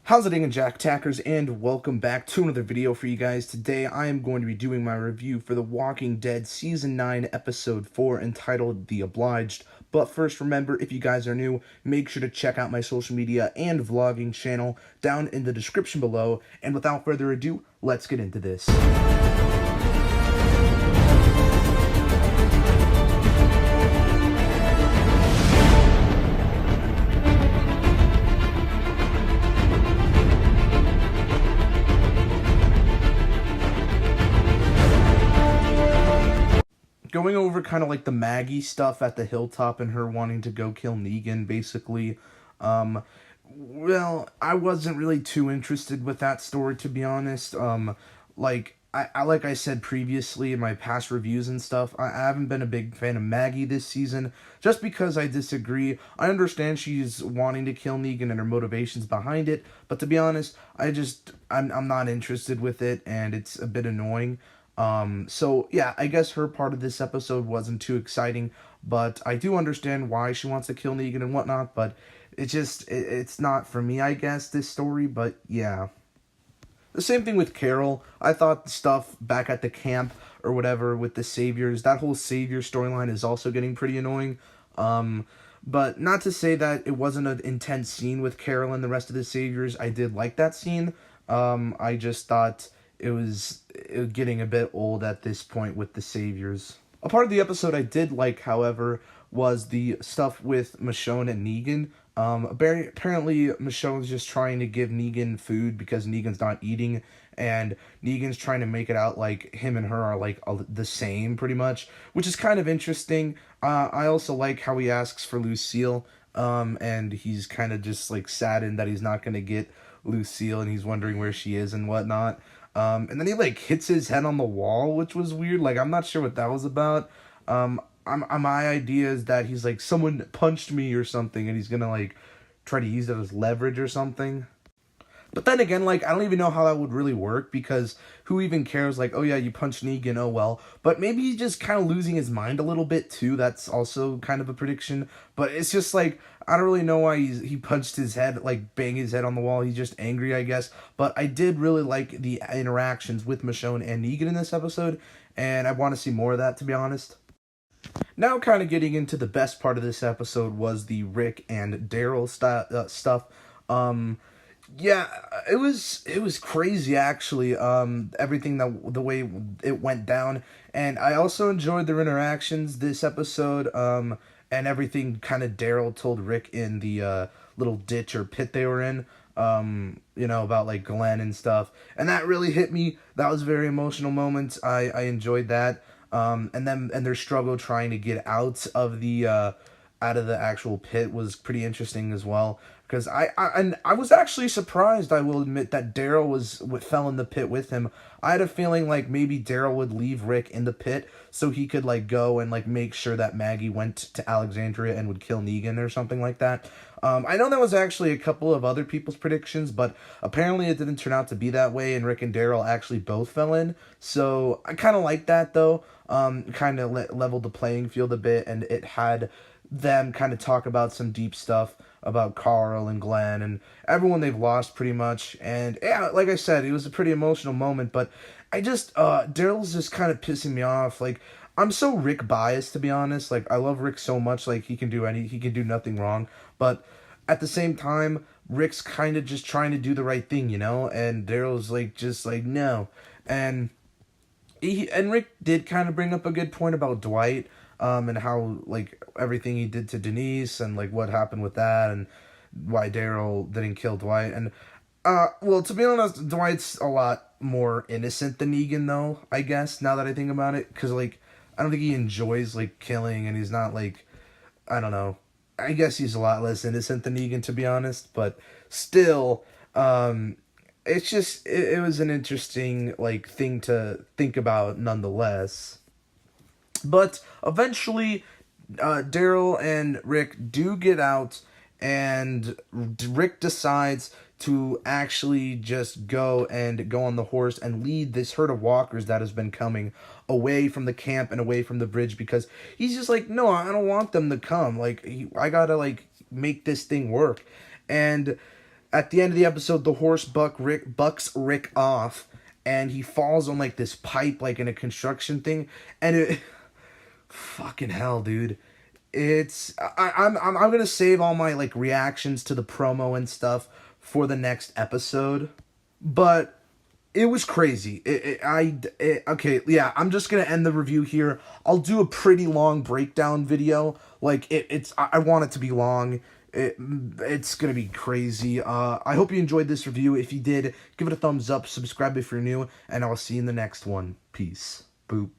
How's it going, Jack Tackers, and welcome back to another video for you guys. Today I am going to be doing my review for The Walking Dead Season 9, Episode 4, entitled The Obliged. But first, remember, if you guys are new, make sure to check out my social media and vlogging channel down in the description below. And without further ado, let's get into this. Going over kind of like the Maggie stuff at the hilltop and her wanting to go kill Negan, basically. Well, I wasn't really too interested with that story, to be honest. Like I said previously in my past reviews and stuff, I haven't been a big fan of Maggie this season, just because I disagree. I understand she's wanting to kill Negan and her motivations behind it, but to be honest, I'm not interested with it, and it's a bit annoying. So yeah, I guess her part of this episode wasn't too exciting, but I do understand why she wants to kill Negan and whatnot, but it's not for me, I guess, this story, but yeah. The same thing with Carol. I thought the stuff back at the camp or whatever with the Saviors, that whole Savior storyline is also getting pretty annoying. But not to say that it wasn't an intense scene with Carol and the rest of the Saviors. I did like that scene. I just thought it was getting a bit old at this point with the Saviors. A part of the episode I did like, however, was the stuff with Michonne and Negan. Apparently, Michonne's just trying to give Negan food because Negan's not eating, and Negan's trying to make it out like him and her are like the same, pretty much, which is kind of interesting. I also like how he asks for Lucille, and he's kind of just like saddened that he's not going to get Lucille, and he's wondering where she is and whatnot. And then he like hits his head on the wall, which was weird. Like, I'm not sure what that was about. My idea is that he's like, someone punched me or something, and he's gonna like try to use that as leverage or something. But then again, like, I don't even know how that would really work, because who even cares? Like, oh yeah, you punched Negan, oh well. But maybe he's just kind of losing his mind a little bit too. That's also kind of a prediction. But it's just like, I don't really know why he punched his head, like banged his head on the wall. He's just angry, I guess. But I did really like the interactions with Michonne and Negan in this episode, and I want to see more of that, to be honest. Now, kind of getting into the best part of this episode was the Rick and Daryl stuff. Yeah, it was crazy, actually, everything the way it went down, and I also enjoyed their interactions this episode, and everything kind of Daryl told Rick in the little ditch or pit they were in, about like Glenn and stuff, and that really hit me. That was a very emotional moment. I enjoyed that, and their struggle trying to get out of the actual pit was pretty interesting as well. Because I was actually surprised, I will admit, that Daryl fell in the pit with him. I had a feeling like maybe Daryl would leave Rick in the pit so he could like go and like make sure that Maggie went to Alexandria and would kill Negan or something like that. I know that was actually a couple of other people's predictions, but apparently it didn't turn out to be that way, and Rick and Daryl actually both fell in. So I kind of like that, though. Kind of leveled the playing field a bit, and it had them kind of talk about some deep stuff about Carl and Glenn and everyone they've lost pretty much. And yeah, like I said, it was a pretty emotional moment, but Daryl's just kind of pissing me off. Like, I'm so Rick biased, to be honest. Like, I love Rick so much. Like, he can do nothing wrong. But at the same time, Rick's kind of just trying to do the right thing, and Daryl's like, just like, no. And Rick did kind of bring up a good point about Dwight, and how, like, everything he did to Denise, and, like, what happened with that, and why Daryl didn't kill Dwight, and, well, to be honest, Dwight's a lot more innocent than Negan, though, I guess, now that I think about it, because, like, I don't think he enjoys, like, killing, and he's not, like, I don't know, I guess he's a lot less innocent than Negan, to be honest, but still, it's just, it was an interesting, like, thing to think about, nonetheless. But eventually, Daryl and Rick do get out, and Rick decides to actually just go on the horse and lead this herd of walkers that has been coming away from the camp and away from the bridge, because he's just like, no, I don't want them to come. Like, I gotta, like, make this thing work. And At the end of the episode, the horse bucks Rick off, and he falls on like this pipe, like in a construction thing, and it, fucking hell, dude. I'm gonna save all my like reactions to the promo and stuff for the next episode, but it was crazy. Okay, yeah, I'm just gonna end the review here. I'll do a pretty long breakdown video. Like I want it to be long. It's gonna be crazy. I hope you enjoyed this review. If you did, give it a thumbs up, subscribe if you're new, and I'll see you in the next one. Peace. Boop.